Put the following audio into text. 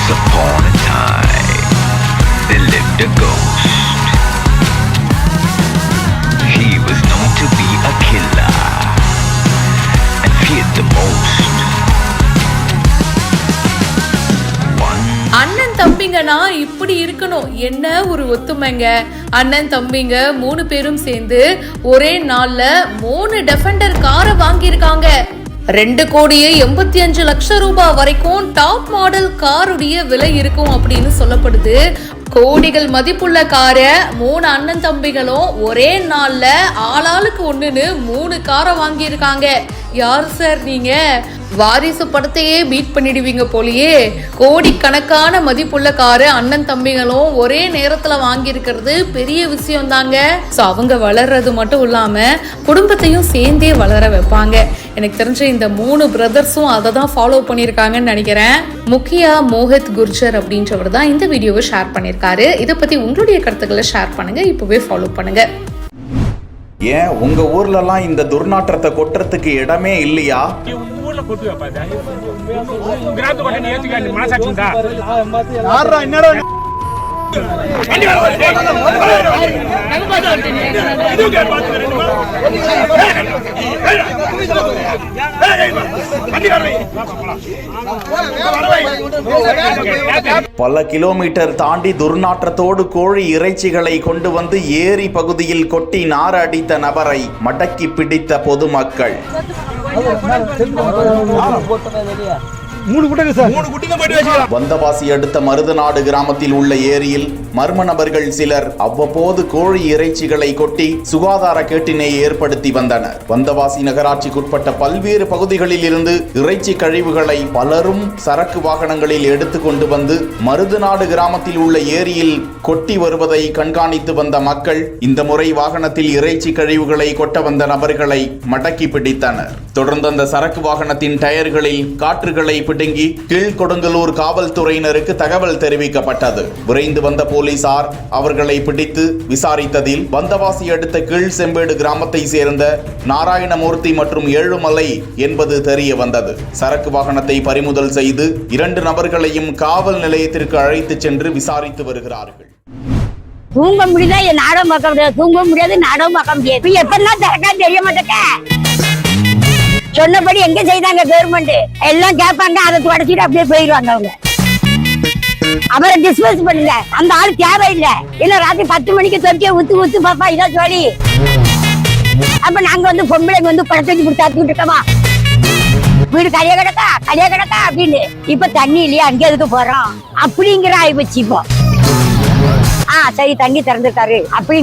Once upon a time, there lived a ghost. He was known to be a killer and feared the most. அண்ணன் தம்பிங்கன்னா இப்படி இருக்கணும். என்ன ஒரு ஒத்துமைங்க. அண்ணன் தம்பிங்க 3 பேரும் சேர்ந்து ஒரே நாள்ல 3 டெஃபெண்டர் காரை வாங்கியிருக்காங்க. 2,85,00,000 ரூபாய் வரைக்கும் டாப் மாடல் காருடைய விலை இருக்கும் அப்படின்னு சொல்லப்படுது. கோடிகள் மதிப்புள்ள காரை 3 அண்ணன் தம்பிகளும் ஒரே நாள்ல ஆளாளுக்கு ஒண்ணுன்னு 3 காரை வாங்கியிருக்காங்க. யார் சார் நீங்க? வாரிசு படத்தையே பீட் பண்ணிடுவீங்க போலியே. கோடிக்கணக்கான மதிப்புள்ள காரு அண்ணன் தம்பிகளும் ஒரே நேரத்துல வாங்கியிருக்கிறது பெரிய விஷயம் தாங்க. ஸோ அவங்க வளர்றது மட்டும் இல்லாம குடும்பத்தையும் சேர்ந்தே வளர வைப்பாங்க. எனக்கு தெரிஞ்ச இந்த 3 பிரதர்ஸும் அதை தான் ஃபாலோ பண்ணியிருக்காங்கன்னு நினைக்கிறேன். முக்கியா மோஹித் குர்ஜர் அப்படின்றவர் தான் இந்த வீடியோவை ஷேர் பண்ணியிருக்காரு. இதை பத்தி உங்களுடைய கருத்துக்களை ஷேர் பண்ணுங்க. இப்பவே ஃபாலோ பண்ணுங்க. ஏன் உங்க ஊர்லலாம் இந்த துர்நாற்றத்தை கொட்டுறதுக்கு இடமே இல்லையா? பல கிலோமீட்டர் தாண்டி துர்நாற்றத்தோடு கோழி இறைச்சிகளை கொண்டு வந்து ஏரி பகுதியில் கொட்டி நார அடித்த நபரை மடக்கி பிடித்த பொதுமக்கள். வந்தவாசி அடுத்த மருதநாடு கிராமத்தில் உள்ள ஏரியில் மர்ம நபர்கள் சிலர் அவ்வப்போது கோழி இறைச்சிகளை கொட்டி சுகாதார கேட்டினை ஏற்படுத்தி வந்தனர். வந்தவாசி நகராட்சிக்குட்பட்ட பல்வேறு பகுதிகளில் இருந்து இறைச்சி கழிவுகளை பலரும் சரக்கு வாகனங்களில் எடுத்து கொண்டு வந்து மருதநாடு கிராமத்தில் உள்ள ஏரியில் கொட்டி வருவதை கண்காணித்து வந்த மக்கள் இந்த முறை வாகனத்தில் இறைச்சி கழிவுகளை கொட்ட வந்த நபர்களை மடக்கி பிடித்தனர். தொடர்ந்து அந்த சரக்கு வாகனத்தின் டயர்களில் காற்றுகளை பிடுங்கி கீழ்கொடுங்கலூர் காவல்துறையினருக்கு தகவல் தெரிவிக்கப்பட்டது. விரைந்து வந்த போலீசார் அவர்களை பிடித்து விசாரித்ததில் வந்தவாசி அடுத்த கீழ் செம்பேடு கிராமத்தை சேர்ந்த நாராயணமூர்த்தி மற்றும் ஏழுமலை என்பது தெரிய வந்தது. சரக்கு வாகனத்தை பறிமுதல் செய்து 2 நபர்களையும் காவல் நிலையத்திற்கு அழைத்து சென்று விசாரித்து வருகிறார்கள். தூங்க முடியல, நாடகம் பார்க்க முடியாது, தூங்க முடியாது, நாடகம் பார்க்க முடியாது. எப்பெல்லாம் திறக்கான்னு தெரிய மாட்டேங்க. சொன்னபடி எங்க செய்தாங்க கவர்மெண்ட் எல்லாம் கேட்பாங்க, அதை தொடச்சிட்டு அப்படியே போயிடுவாங்க அவங்க. அவரை டிஸ்மிஸ் பண்ணுங்க, அந்த ஆள் தேவையில்லை. இல்ல ராத்திரி 10 மணிக்கு தொட்டிய ஊத்து ஊத்து பாப்பா இதான் சொல்லி அப்ப நாங்க வந்து பொம்பளைங்க வந்து பழத்தை வச்சு கொடுத்தாத்துக்கிட்டு இருக்கோமா, வீடு கரைய கிடக்கா அப்படின்னு. இப்ப தண்ணி இல்லையா, அங்கே எதுக்கு போறோம் அப்படிங்கிற ஆயிப்போச்சு இப்போ. சரி தண்ணி திறந்துருக்காரு அப்படி